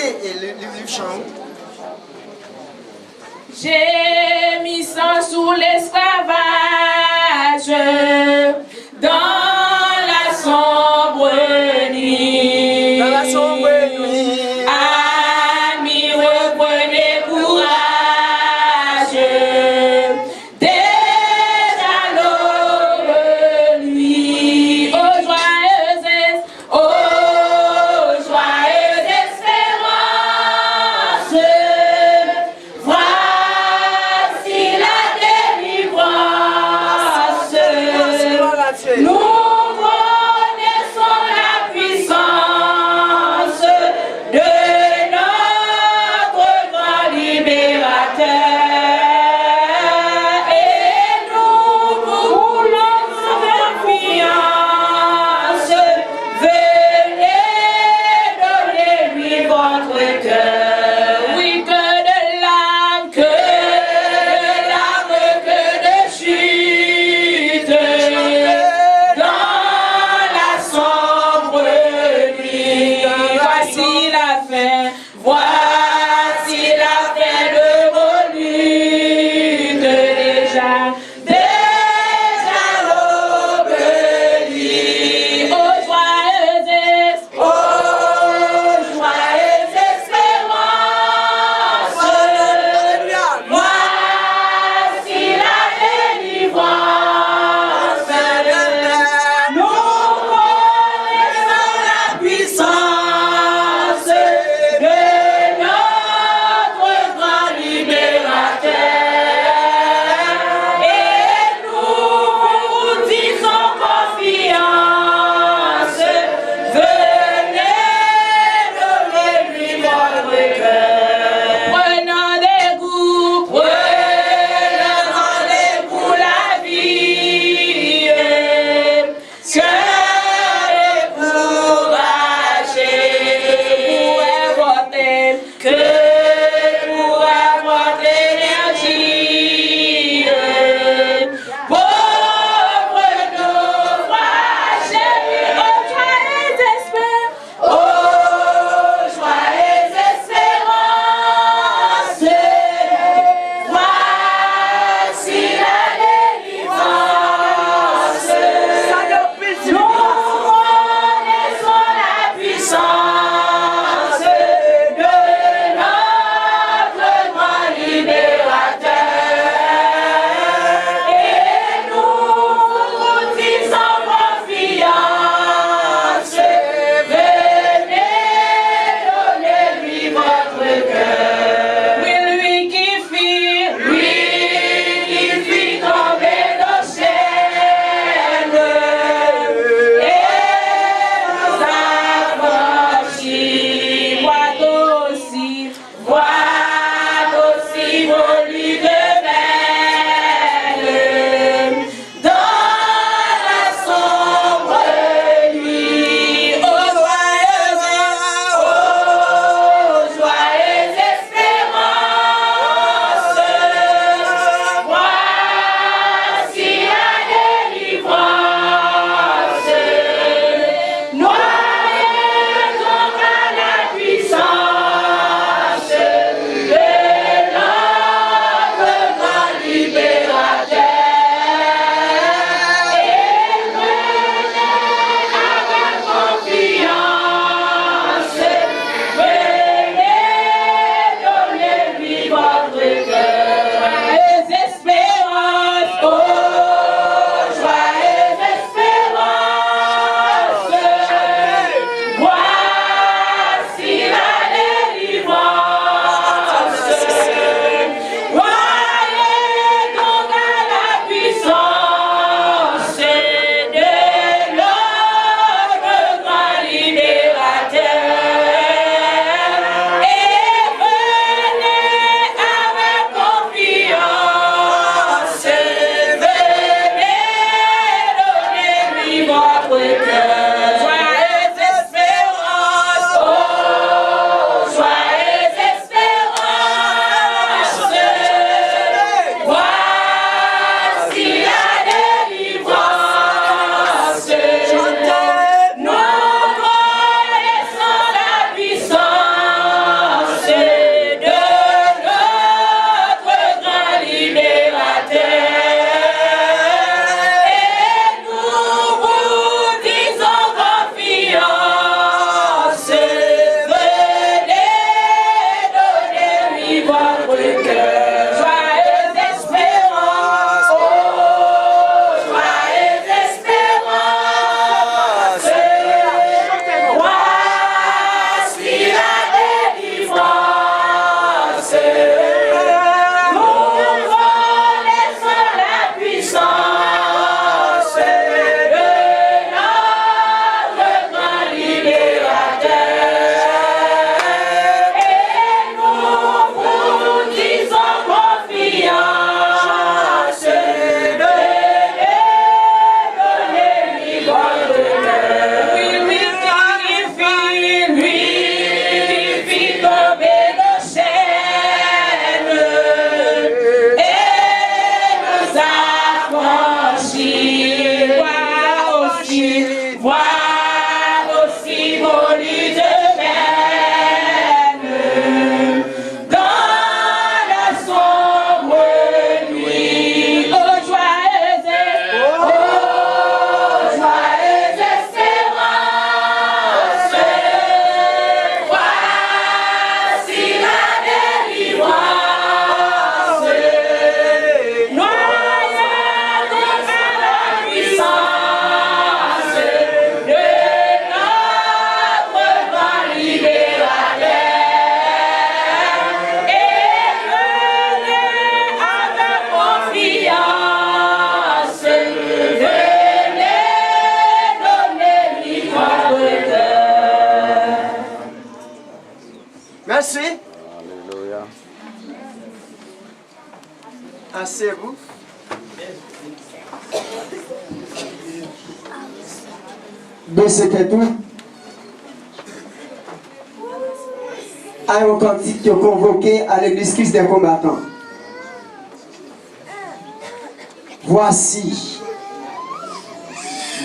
et le livre chant. J'ai mis sang sous l'esclavage dans la sombre nuit. Dans la sombre nuit. Amis, reprenez courage. Déjà l'aube nuit. Aux joyeuses, aux joyeuses espérances. Voici la délivrance. Nous connaissons la puissance de notre grand libérateur et nous voulons confiance. Venez donner-lui votre cœur. Oui, que de l'âme, que de chute. Dans la sombre nuit, voici la fin, voici la fin de vos luttes. Déjà l'aube nuit, aux joyeuses espérances. Voici la délivrance. Nous connaissons la puissance Merci. Alléluia. Asseyez-vous. Baissez tête tout. Un cantique qui est convoqué à l'église Christ des combattants. Voici,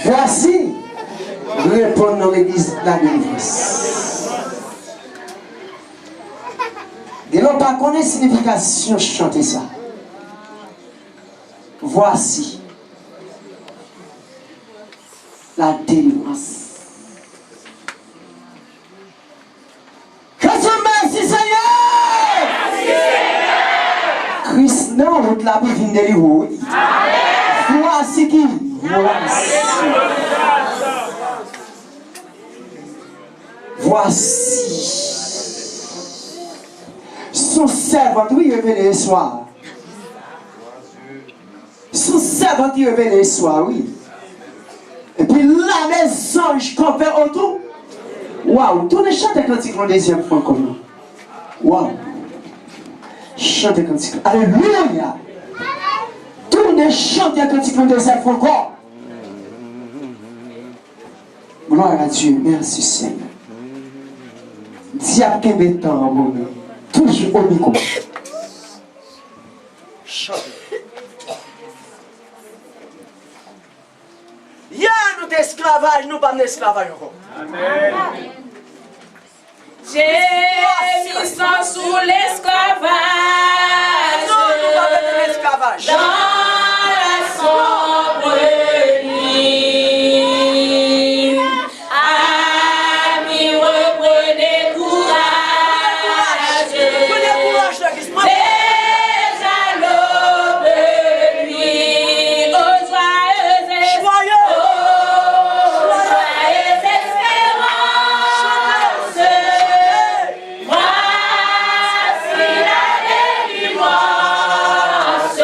répondre dans l'église de la délivrance. Et l'on pas connaît la signification de chanter ça. Voici la délivrance. Que Dieu merci Seigneur! Christ, non, route la pour venir délivrer. Voici qui? Voici. Son servant, oui, révélé ce soir. Son servant, il révélé ce soir, oui. Et puis là, les anges campaient autour. Waouh, tournez chanter cantique en deuxième fois comme nous. Waouh. Chantez cantique. Alléluia. Tournez chanter cantique en deuxième fois encore. Gloire à Dieu. Merci Seigneur. Diable Québécois, mon Dieu. Toujours au micro. Chantez. Ya nous d'esclavage, nous pas d'esclavage encore. Amen. J'ai mis ça sous l'esclavage. Non, nous pas de l'esclavage. Dans la sombre nuit. Amis, reprenez courage. Prenez courage, la Christ. Déjà l'aube de nuit. Oh, joyeuse Joyeux. joyeuse espérance. Voici la délivrance.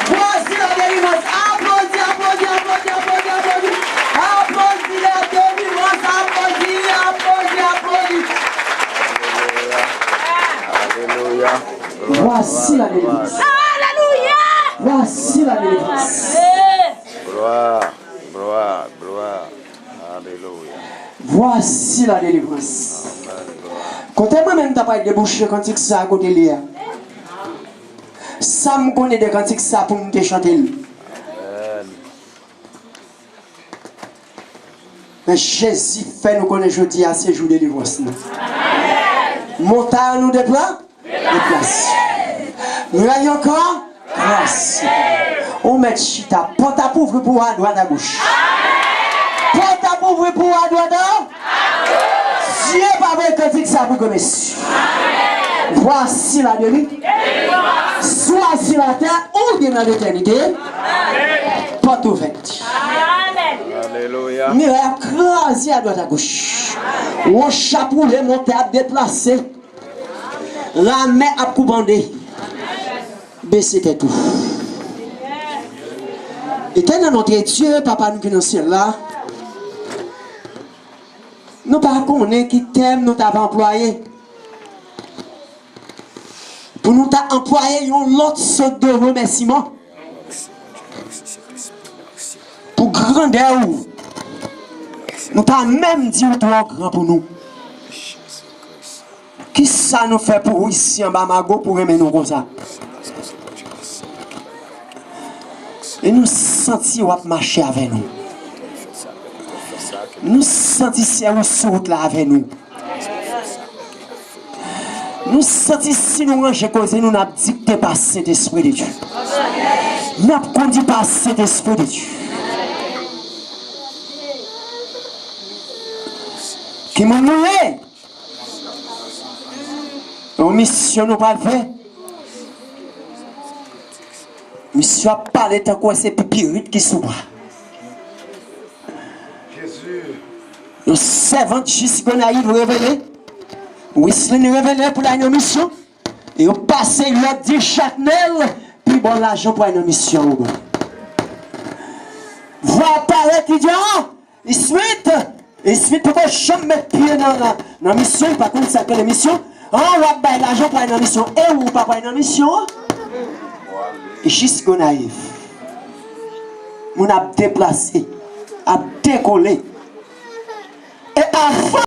Voici la délivrance. Applaudis, applaudis, applaudis, applaudis, applaudis. Applaudis la délivrance. Applaudis, applaudis, applaudis. Alléluia. Voici la délivrance. Alléluia. Voici la délivrance. Gloire, gloire, gloire. Alléluia. Voici la délivrance. Quand moi-même t'as pas débouché quand c'est ça à côté de lui. Ça me connaît des cantiques ça pour me chanter. Mais Jésus fait nous connaître jeudi à ces jours de délivrance. Montagne nous déplace. Nous ayons encore grâce. On met chita. Porte à pauvre pour à droite à gauche. Porte à pauvre pour à droite à gauche. Dieu pas vrai cantique ça pour commencer. Voici la délivrance. Soit sur la terre ou bien dans l'éternité. Porte ouverte. Alléluia. Nous avons crasé à droite à gauche. On chapeau les monter à déplacer. La main à couper. Baissez tes tout. Éternel notre Dieu, Papa nous qui dans le ciel là. Nous pas connaître qui t'aime, nous t'avons employé. Pour nous t'as employé une autre sorte de remerciement. Pour grandeur. Nous t'as même dit toi grand pour nous. Qui ça nous fait pour ici en Bamago pour aimer nous comme ça? Et nous sentions marcher avec nous. Nous sentions sur route là avec nous. Nous sentions si nous rangeons cause nous n'avons dicté par cet esprit de Dieu. Nous n'avons conduit par cet esprit de Dieu. Qui m'a mouillé. Une mission nous pas fait. Mission a parlé tant quoi c'est pipirite qui s'ouvre. Jésus. Le servant jusqu'à arrive révélé. Whistling révélé pour la mission. Et on passe l'autre 10 châtenel. Puis bon l'argent pour une mission. Voir apparaître qui dit et suite pour que je mette pied dans la mission. Par contre, ça que la mission. On va payer l'argent pour une mission. Et ou pas pour une mission. Et jusqu'à naïf. On a déplacé, a décollé. Et avant